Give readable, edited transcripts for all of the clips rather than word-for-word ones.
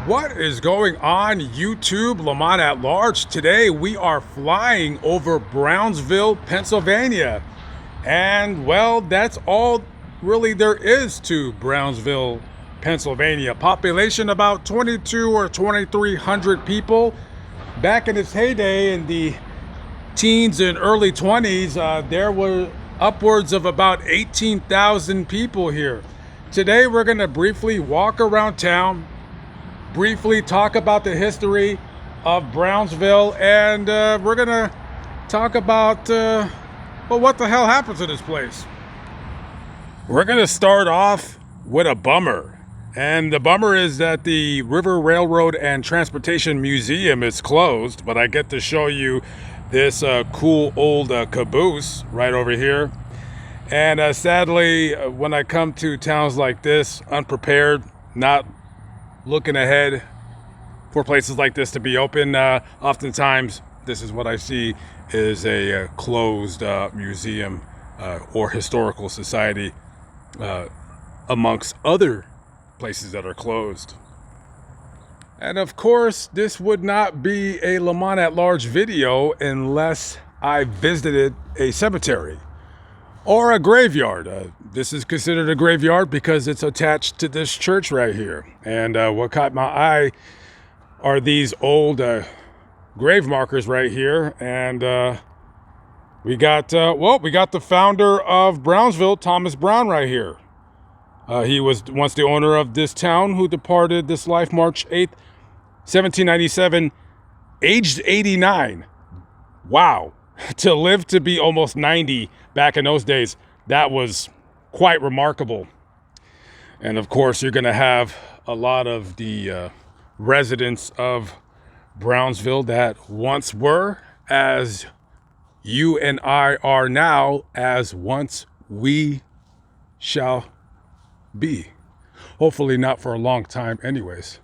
What is going on YouTube, Lamont at large? Today we are flying over Brownsville, Pennsylvania. And well, that's all really there is to Brownsville, Pennsylvania. Population about 22 or 2,300 people. Back in its heyday in the teens and early 20s, there were upwards of about 18,000 people here. Today we're going to briefly walk around town, briefly talk about the history of Brownsville, and we're gonna talk about well, what the hell happened to this place. We're gonna start off with a bummer, and the bummer is that the River Railroad and Transportation Museum is closed, but I get to show you this cool old caboose right over here. And sadly, when I come to towns like this unprepared, not looking ahead for places like this to be open, oftentimes this is what I see is a closed museum or historical society amongst other places that are closed. And of course, this would not be a Lamont at Large video unless I visited a cemetery or a graveyard. This is considered a graveyard because it's attached to this church right here. And what caught my eye are these old grave markers right here. And we got the founder of Brownsville, Thomas Brown, right here. He was once the owner of this town, who departed this life March 8th, 1797, aged 89. Wow. To live to be almost 90 back in those days, that was quite remarkable. And of course, you're going to have a lot of the residents of Brownsville that once were, as you and I are now, as once we shall be. Hopefully not for a long time anyways.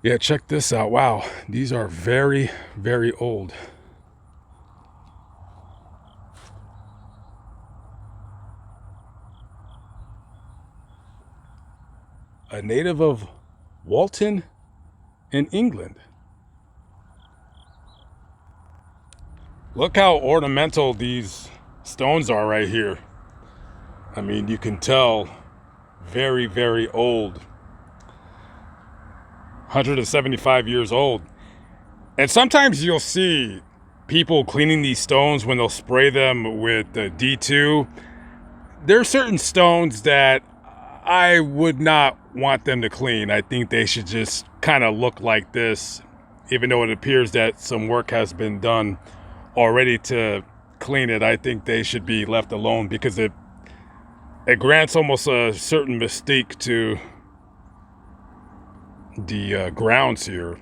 Yeah, check this out. Wow, these are very, very old. A native of Walton in England. Look how ornamental these stones are right here. I mean, you can tell very, very old. 175 years old. And sometimes you'll see people cleaning these stones when they'll spray them with D2. There are certain stones that I would not want them to clean. I think they should just kind of look like this, even though it appears that some work has been done already to clean it. I think they should be left alone because it grants almost a certain mystique to the grounds here.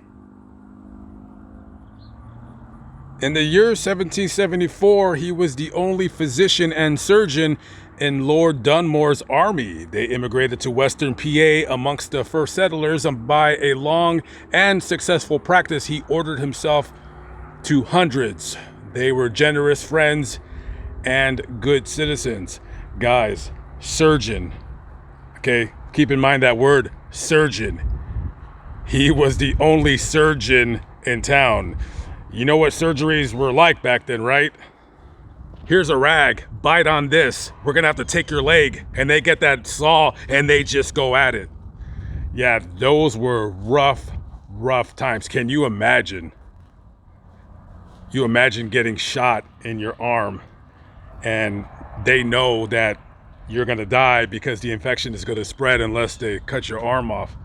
In the year 1774, he was the only physician and surgeon in Lord Dunmore's army. They immigrated to Western PA amongst the first settlers, and by a long and successful practice, he ordered himself to hundreds. They were generous friends and good citizens. Guys, surgeon. Okay, keep in mind that word, surgeon. He was the only surgeon in town. You know what surgeries were like back then, right? Here's a rag, bite on this. We're gonna have to take your leg. And they get that saw and they just go at it. Yeah, those were rough times. Can you imagine? You imagine getting shot in your arm and they know that you're gonna die because the infection is gonna spread unless they cut your arm off.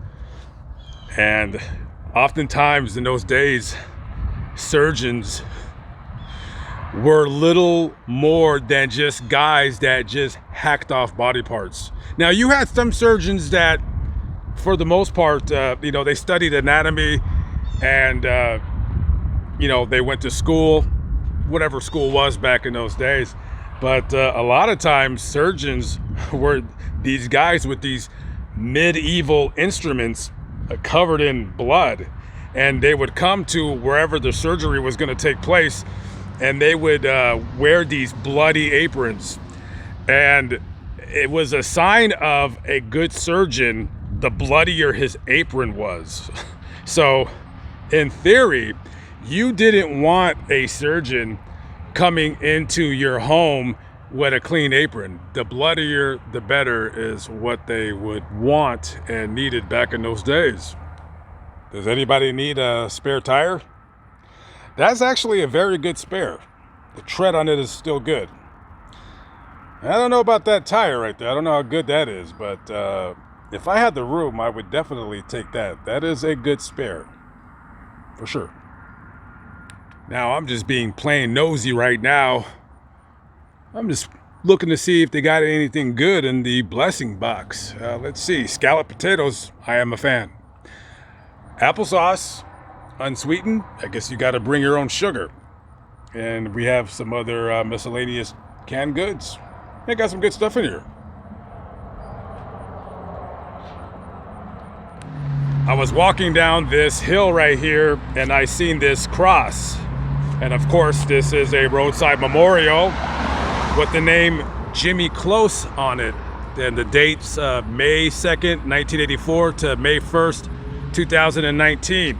And oftentimes in those days, surgeons were little more than just guys that just hacked off body parts. Now, you had some surgeons that, for the most part, they studied anatomy and, they went to school, whatever school was back in those days. But a lot of times, surgeons were these guys with these medieval instruments covered in blood, and they would come to wherever the surgery was going to take place, and they would wear these bloody aprons, and it was a sign of a good surgeon the bloodier his apron was. So in theory, you didn't want a surgeon coming into your home with a clean apron. The bloodier, the better is what they would want and needed back in those days. Does anybody need a spare tire? That's actually a very good spare. The tread on it is still good. I don't know about that tire right there. I don't know how good that is, but if I had the room, I would definitely take that. That is a good spare, for sure. Now, I'm just being plain nosy right now. I'm just looking to see if they got anything good in the blessing box. Let's see. Scalloped potatoes, I am a fan. Applesauce, unsweetened. I guess you got to bring your own sugar. And we have some other miscellaneous canned goods. They got some good stuff in here. I was walking down this hill right here and I seen this cross. And of course, this is a roadside memorial with the name Jimmy Close on it. And the dates May 2nd, 1984 to May 1st, 2019.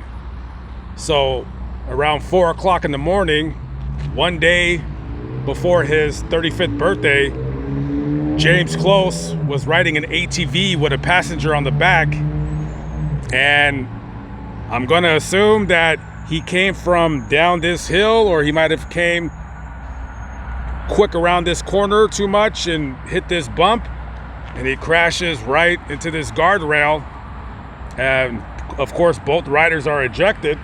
So around 4 o'clock in the morning, one day before his 35th birthday, James Close was riding an ATV with a passenger on the back. And I'm going to assume that he came from down this hill, or he might have came quick around this corner too much and hit this bump, and he crashes right into this guardrail. And of course, both riders are ejected.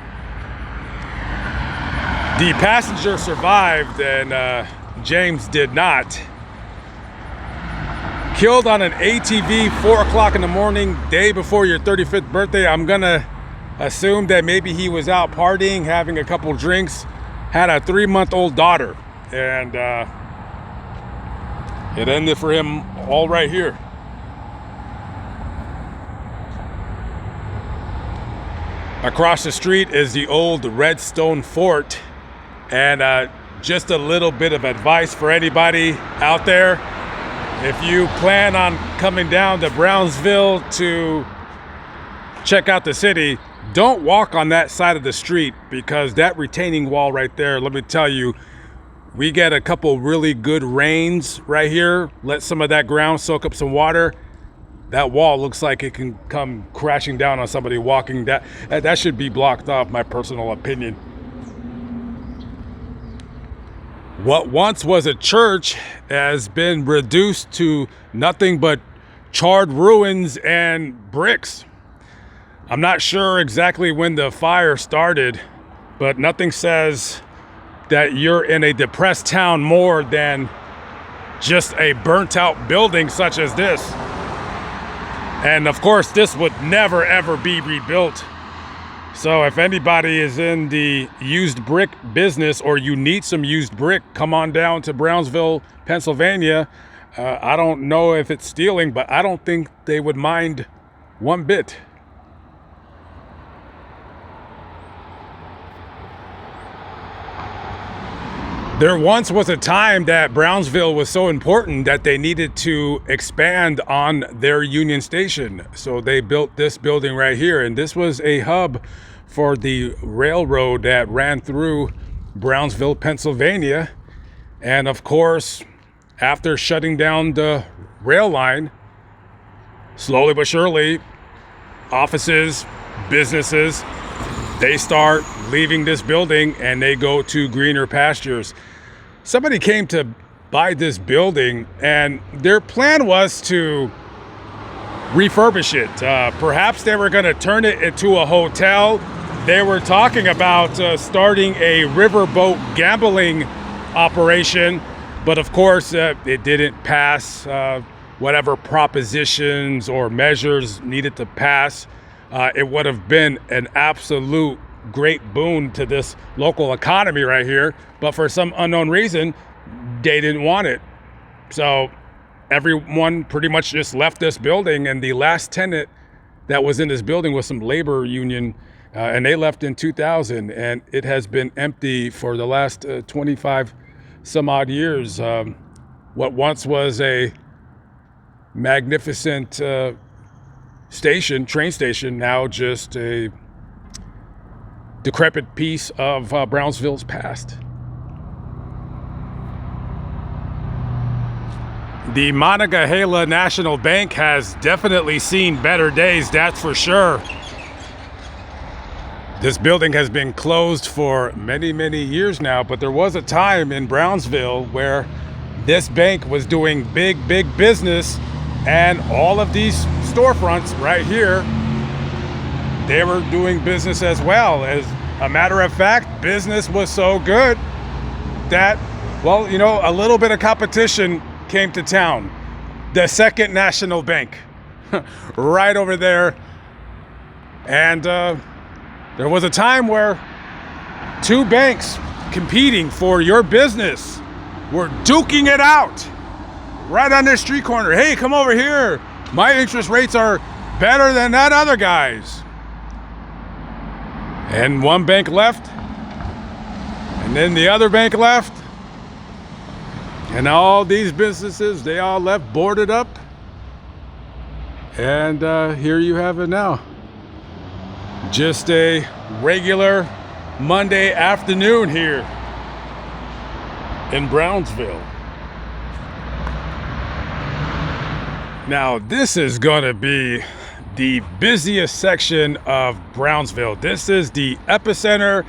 The passenger survived, and James did not. Killed on an ATV 4 o'clock in the morning, day before your 35th birthday. I'm gonna assume that maybe he was out partying, having a couple drinks, had a 3-month-old daughter, and it ended for him all right here. Across the street is the old Redstone Fort, and just a little bit of advice for anybody out there. If you plan on coming down to Brownsville to check out the city, don't walk on that side of the street, because that retaining wall right there, let me tell you, we get a couple really good rains right here, let some of that ground soak up some water. That wall looks like it can come crashing down on somebody walking. That should be blocked off, my personal opinion. What once was a church has been reduced to nothing but charred ruins and bricks. I'm not sure exactly when the fire started, but nothing says that you're in a depressed town more than just a burnt out building such as this. And of course, this would never ever be rebuilt. So if anybody is in the used brick business, or you need some used brick, come on down to Brownsville, Pennsylvania. I don't know if it's stealing, but I don't think they would mind one bit. There once was a time that Brownsville was so important that they needed to expand on their Union Station. So they built this building right here, and this was a hub for the railroad that ran through Brownsville, Pennsylvania. And of course, after shutting down the rail line, slowly but surely, offices, businesses, they start leaving this building and they go to greener pastures. Somebody came to buy this building, and their plan was to refurbish it. Perhaps they were going to turn it into a hotel. They were talking about starting a riverboat gambling operation, but of course it didn't pass whatever propositions or measures needed to pass. It would have been an absolute great boon to this local economy right here, but for some unknown reason, they didn't want it. So everyone pretty much just left this building, and the last tenant that was in this building was some labor union, and they left in 2000, and it has been empty for the last 25 some odd years. What once was a magnificent train station, now just a decrepit piece of Brownsville's past. The Monongahela National Bank has definitely seen better days, that's for sure. This building has been closed for many, many years now, but there was a time in Brownsville where this bank was doing big, big business, and all of these storefronts right here, they were doing business as well. As a matter of fact, business was so good that, well, you know, a little bit of competition came to town. The Second National Bank, right over there. And there was a time where two banks competing for your business were duking it out right on this street corner. Hey, come over here. My interest rates are better than that other guy's. And one bank left, and then the other bank left. And all these businesses, they all left boarded up. And here you have it now. Just a regular Monday afternoon here in Brownsville. Now, this is going to be the busiest section of Brownsville. This is the epicenter.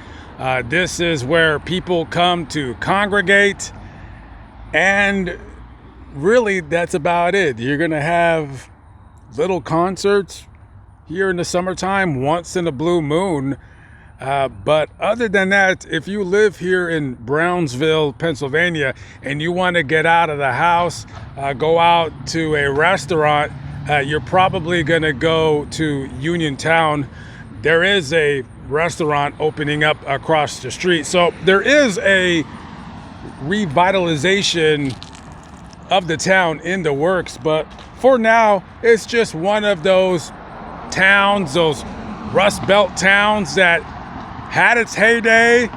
This is where people come to congregate. And really, that's about it. You're going to have little concerts here in the summertime, once in a blue moon. But other than that, if you live here in Brownsville, Pennsylvania, and you want to get out of the house, go out to a restaurant, you're probably going to go to Uniontown. There is a restaurant opening up across the street. So there is a revitalization of the town in the works, but for now it's just one of those towns, those Rust Belt towns that had its heyday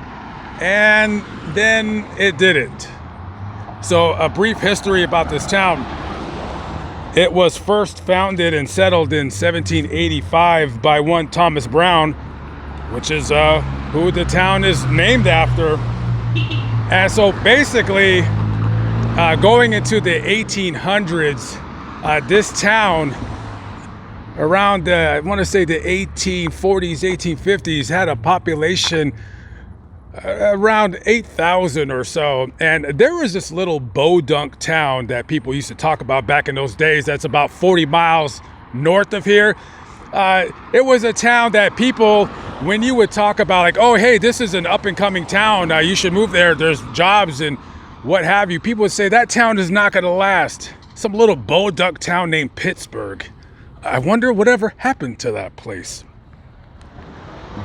and then it didn't. So a brief history about this town. It was first founded and settled in 1785 by one Thomas Brown, which is who the town is named after. And so basically, going into the 1800s, this town, around I want to say the 1840s, 1850s, had a population around 8,000 or so. And there was this little Bodunk town that people used to talk about back in those days. That's about 40 miles north of here. It was a town that people, when you would talk about like, oh, hey, this is an up and coming town, you should move there, there's jobs and what have you, people would say that town is not going to last. Some little Bodunk town named Pittsburgh. I wonder whatever happened to that place.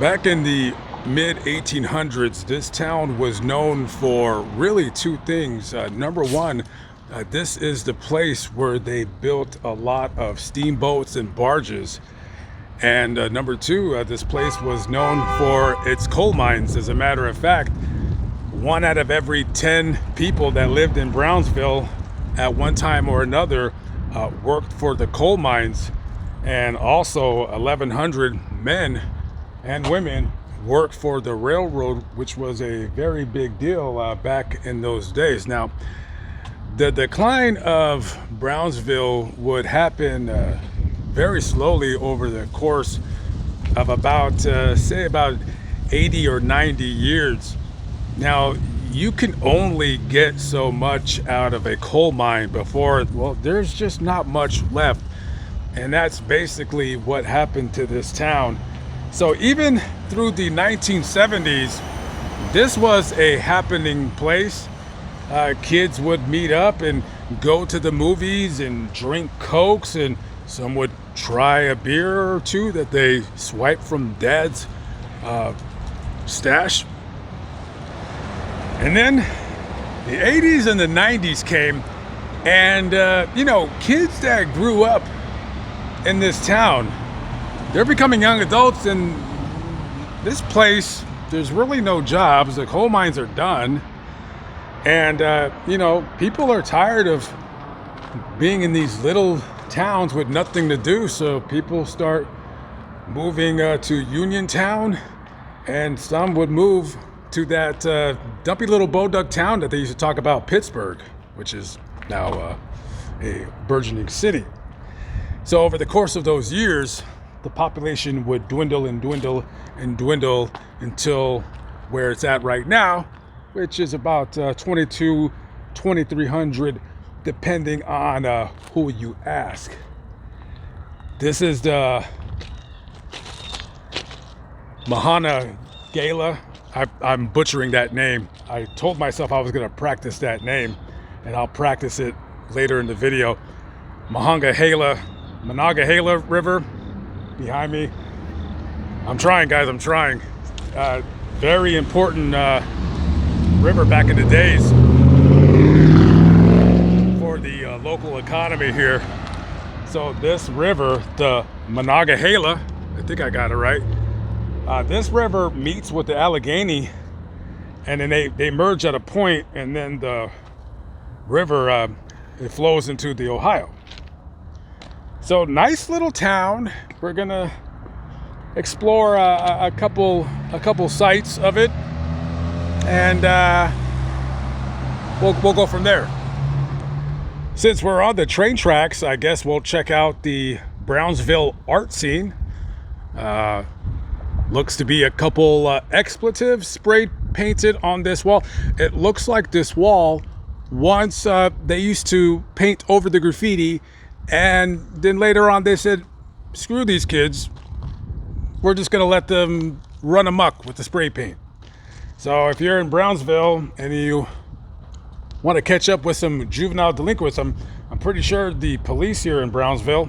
Back in the mid 1800s, this town was known for really two things. Number one, this is the place where they built a lot of steamboats and barges. And number two, this place was known for its coal mines. As a matter of fact, 1 out of every 10 people that lived in Brownsville at one time or another worked for the coal mines. And also 1,100 men and women worked for the railroad, which was a very big deal back in those days. Now, the decline of Brownsville would happen very slowly over the course of about, say about 80 or 90 years. Now, you can only get so much out of a coal mine before, well, there's just not much left. And that's basically what happened to this town. So even through the 1970s, this was a happening place. Kids would meet up and go to the movies and drink Cokes, and some would try a beer or two that they swiped from Dad's stash. And then the 80s and the 90s came, and kids that grew up in this town, they're becoming young adults, and this place, there's really no jobs. The coal mines are done. And, people are tired of being in these little towns with nothing to do, so people start moving to Uniontown, and some would move to that dumpy little Boduk town that they used to talk about, Pittsburgh, which is now a burgeoning city. So over the course of those years, the population would dwindle and dwindle and dwindle until where it's at right now, which is about 2,300, depending on who you ask. This is the Mahana Gala. I'm butchering that name. I told myself I was going to practice that name, and I'll practice it later in the video. Monongahela River behind me. I'm trying, guys. I'm trying. Very important river back in the days for the local economy here. So this river, the Monongahela, I think I got it right. This river meets with the Allegheny, and then they merge at a point, and then the river it flows into the Ohio. So nice little town. We're gonna explore a couple sites of it, and we'll go from there. Since we're on the train tracks, I guess we'll check out the Brownsville art scene. Looks to be a couple expletives spray painted on this wall. It looks like this wall, once they used to paint over the graffiti, and then later on they said, screw these kids, we're just gonna let them run amok with the spray paint. So if you're in Brownsville and you want to catch up with some juvenile delinquents, I'm pretty sure the police here in Brownsville,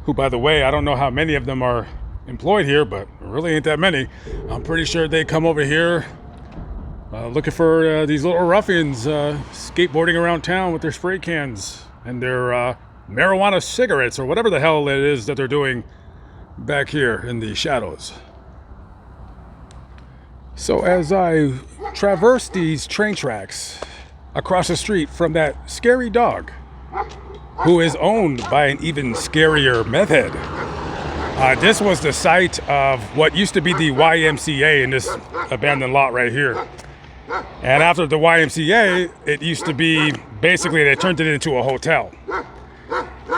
who, by the way, I don't know how many of them are employed here, but really ain't that many. I'm pretty sure they come over here looking for these little ruffians skateboarding around town with their spray cans and their marijuana cigarettes, or whatever the hell it is that they're doing back here in the shadows. So as I traverse these train tracks across the street from that scary dog, who is owned by an even scarier meth head. This was the site of what used to be the YMCA in this abandoned lot right here. And after the YMCA, it used to be, basically they turned it into a hotel.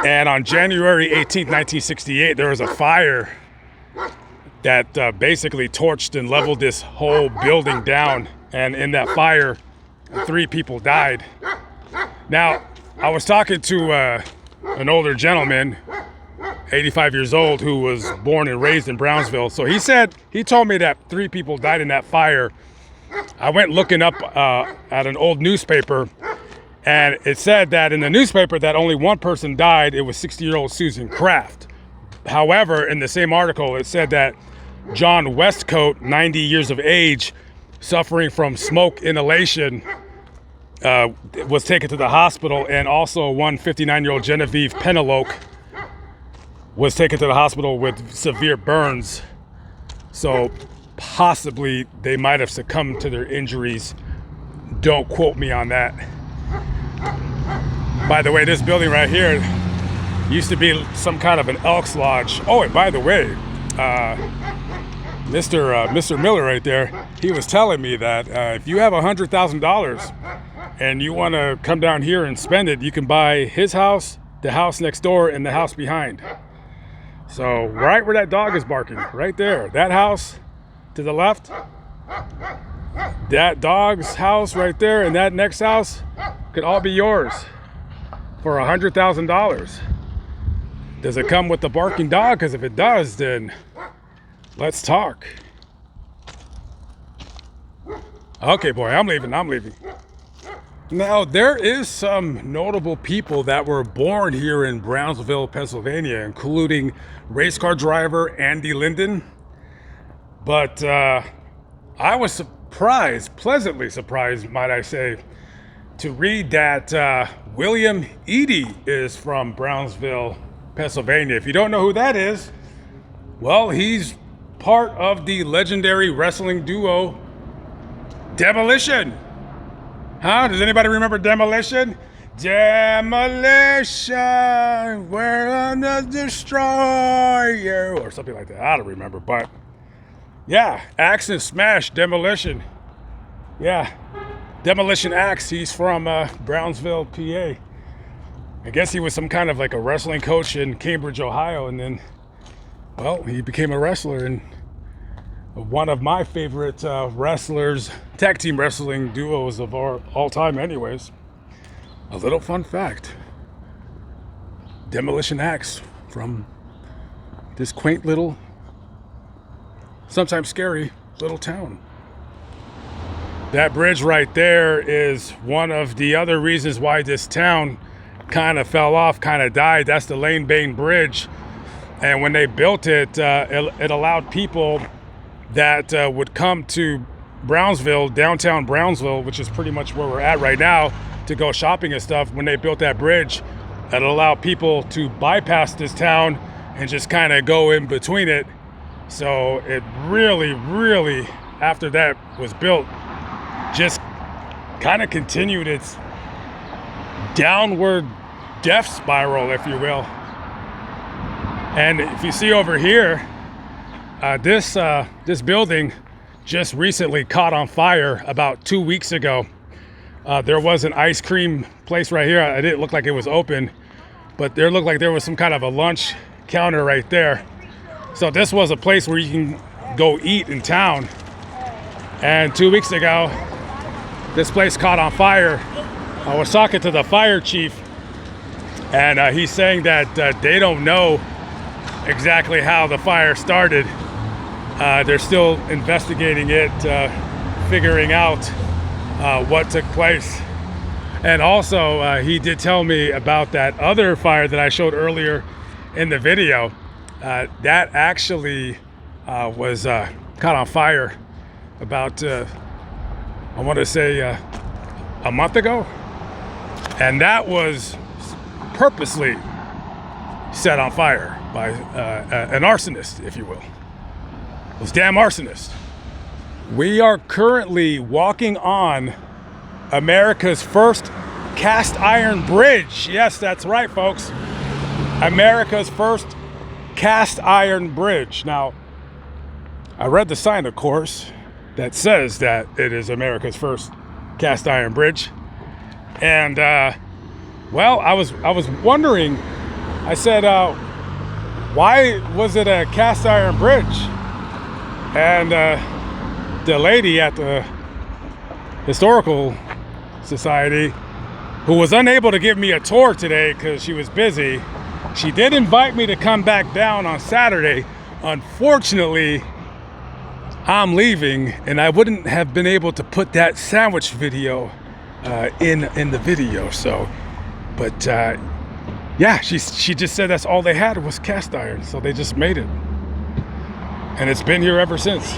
And on January 18th, 1968, there was a fire that basically torched and leveled this whole building down. And in that fire, 3 people died. Now, I was talking to an older gentleman, 85 years old, who was born and raised in Brownsville. So he told me that 3 people died in that fire. I went looking up at an old newspaper, and it said that in the newspaper that only 1 person died. It was 60-year-old Susan Kraft. However, in the same article, it said that John Westcoat, 90 years of age, suffering from smoke inhalation, was taken to the hospital, and also one 59-year-old Genevieve Penelope was taken to the hospital with severe burns. So possibly they might have succumbed to their injuries. Don't quote me on that. By the way, this building right here used to be some kind of an Elks Lodge. Oh, and by the way, Mr. Miller right there, he was telling me that if you have $100,000 and you want to come down here and spend it, you can buy his house, the house next door, and the house behind. So right where that dog is barking, right there, that house to the left, that dog's house right there, and that next house could all be yours for $100,000. Does it come with the barking dog? Because if it does, then let's talk. Okay, boy, I'm leaving. Now, there is some notable people that were born here in Brownsville, Pennsylvania, including race car driver Andy Linden. But I was surprised, pleasantly surprised, might I say, to read that William Eadie is from Brownsville, Pennsylvania. If you don't know who that is, well, he's part of the legendary wrestling duo Demolition. Huh? Does anybody remember Demolition? Demolition, we're gonna destroy you, or something like that. I don't remember, but yeah, Axe and Smash, Demolition. Yeah, Demolition Axe. He's from Brownsville, PA. I guess he was some kind of like a wrestling coach in Cambridge, Ohio, and then, well, he became a wrestler, and one of my favorite wrestlers, tag team wrestling duos of all time anyways. A little fun fact. Demolition Axe from this quaint little, sometimes scary, little town. That bridge right there is one of the other reasons why this town kind of fell off, kind of died. That's the Lane Bain Bridge. And when they built it, it allowed people that would come to Brownsville, downtown Brownsville, which is pretty much where we're at right now, to go shopping and stuff. When they built that bridge, it allowed people to bypass this town and just kind of go in between it. So it really, really, after that was built, just kind of continued its downward death spiral, if you will. And if you see over here, this building just recently caught on fire about 2 weeks ago. There was an ice cream place right here. It didn't look like it was open, but there looked like there was some kind of a lunch counter right there. So this was a place where you can go eat in town. And 2 weeks ago, this place caught on fire. I was talking to the fire chief, and he's saying that they don't know exactly how the fire started. They're still investigating it, figuring out what took place. And also, he did tell me about that other fire that I showed earlier in the video. That actually was caught on fire about, I want to say, a month ago. And that was purposely set on fire by an arsonist, if you will. Those damn arsonists. We are currently walking on America's first cast iron bridge. Yes, that's right, folks. America's first cast iron bridge. Now, I read the sign, of course, that says that it is America's first cast iron bridge. And, well, I was wondering, I said, why was it a cast iron bridge? And the lady at the Historical Society, who was unable to give me a tour today because she was busy, she did invite me to come back down on Saturday. Unfortunately, I'm leaving, and I wouldn't have been able to put that sandwich video in the video. So, but yeah, she just said that's all they had was cast iron, so they just made it, and it's been here ever since.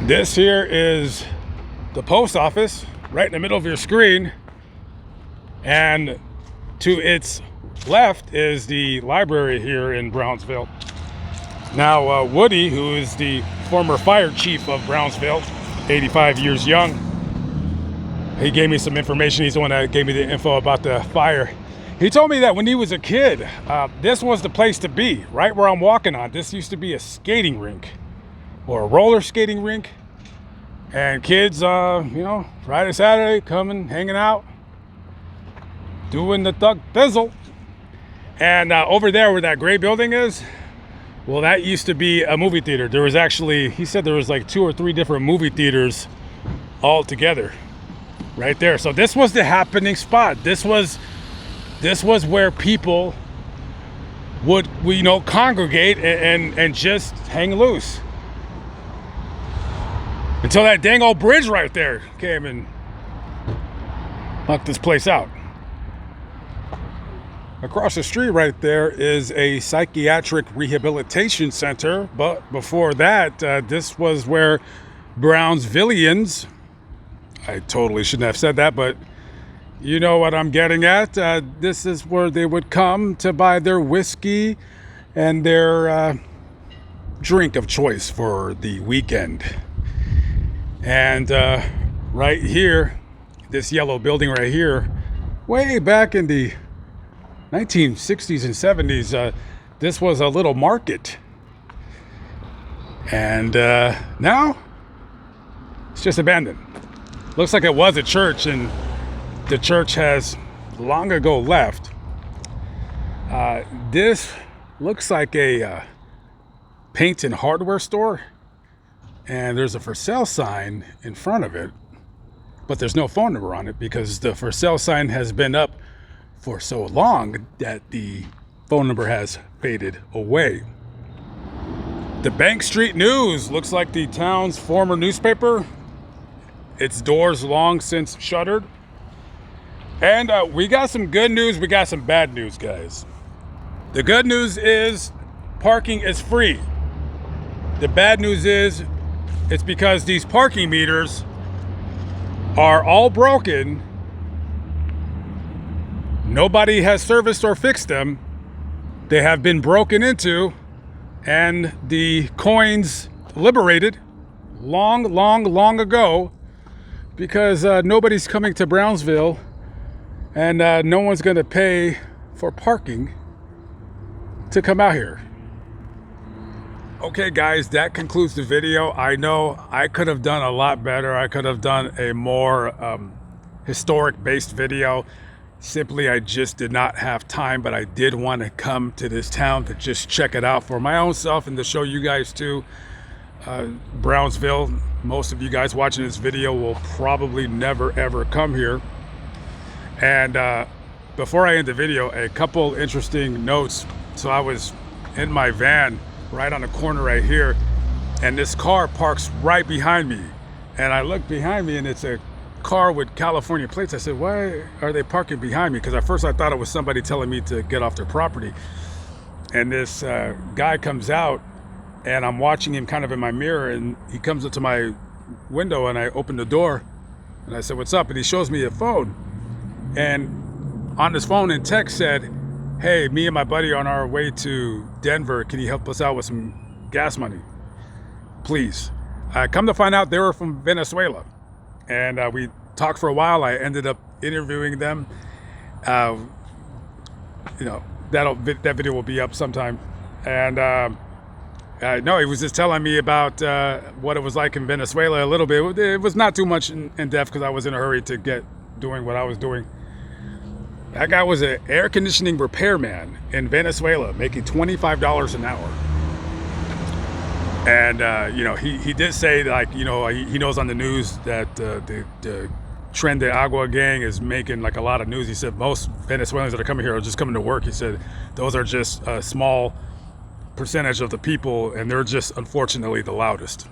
This here is the post office right in the middle of your screen, and to its left is the library here in Brownsville. Now, Woody, who is the former fire chief of Brownsville, 85 years young, he gave me some information. He's the one that gave me the info about the fire. He told me that when he was a kid, this was the place to be, right where I'm walking on. This used to be a skating rink or a roller skating rink. And kids, you know, Friday, Saturday, coming, hanging out, doing the thug thizzle. And over there where that gray building is, well, that used to be a movie theater. There was actually, he said there was like 2 or 3 different movie theaters all together right there. So this was the happening spot. This was where people would, you know, congregate and just hang loose. Until that dang old bridge right there came and knocked this place out. Across the street right there is a psychiatric rehabilitation center. But before that, this was where Brownsvillians, I totally shouldn't have said that, but you know what I'm getting at. This is where they would come to buy their whiskey and their drink of choice for the weekend. And right here, this yellow building right here, way back in the 1960s and 70s, this was a little market. And now it's just abandoned. Looks like it was a church, and the church has long ago left. This looks like a paint and hardware store, and there's a for sale sign in front of it, but there's no phone number on it because the for sale sign has been up for so long that the phone number has faded away. The Bank Street News looks like the town's former newspaper. Its doors long since shuttered. And we got some good news, we got some bad news, guys. The good news is parking is free. The bad news is it's because these parking meters are all broken. Nobody has serviced or fixed them. They have been broken into, and the coins liberated long ago because nobody's coming to Brownsville, and no one's going to pay for parking to come out here. Okay guys, that concludes the video. I know I could have done a lot better. I could have done a more historic based video. Simply, I just did not have time, but I did want to come to this town to just check it out for my own self and to show you guys too. Brownsville, most of you guys watching this video will probably never ever come here. And before I end the video, a couple interesting notes. So I was in my van right on the corner right here, and this car parks right behind me. And I look behind me, and it's a car with California plates. I said, why are they parking behind me? Because at first I thought it was somebody telling me to get off their property. And this guy comes out, and I'm watching him kind of in my mirror, and he comes up to my window, and I open the door, and I said, what's up? And he shows me a phone, and on his phone in text said, hey, me and my buddy are on our way to Denver. Can you help us out with some gas money, please? Come to find out, they were from Venezuela. And we talked for a while. I ended up interviewing them. You know, that video will be up sometime. And no, he was just telling me about what it was like in Venezuela a little bit. It was not too much in depth because I was in a hurry to get doing what I was doing. That guy was an air conditioning repairman in Venezuela, making $25 an hour. And, you know, he did say, like, you know, he knows on the news that the Tren de Agua gang is making, like, a lot of news. He said most Venezuelans that are coming here are just coming to work. He said those are just a small percentage of the people, and they're just, unfortunately, the loudest.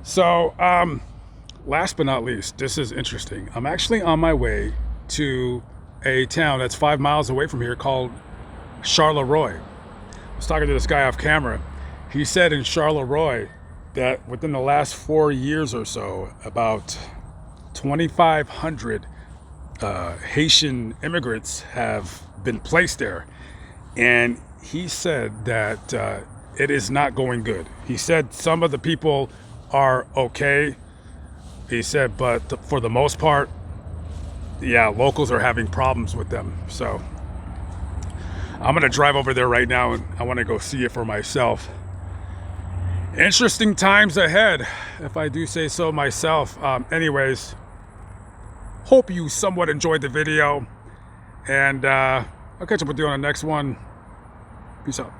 So, last but not least, this is interesting. I'm actually on my way to a town that's 5 miles away from here called Charleroi. I was talking to this guy off camera. He said in Charleroi that within the last 4 years or so, about 2,500 Haitian immigrants have been placed there. And he said that it is not going good. He said some of the people are okay. He said, but for the most part, yeah, locals are having problems with them. So I'm gonna drive over there right now, and I wanna go see it for myself. Interesting times ahead, if I do say so myself. Anyways, hope you somewhat enjoyed the video, and I'll catch up with you on the next one. Peace out.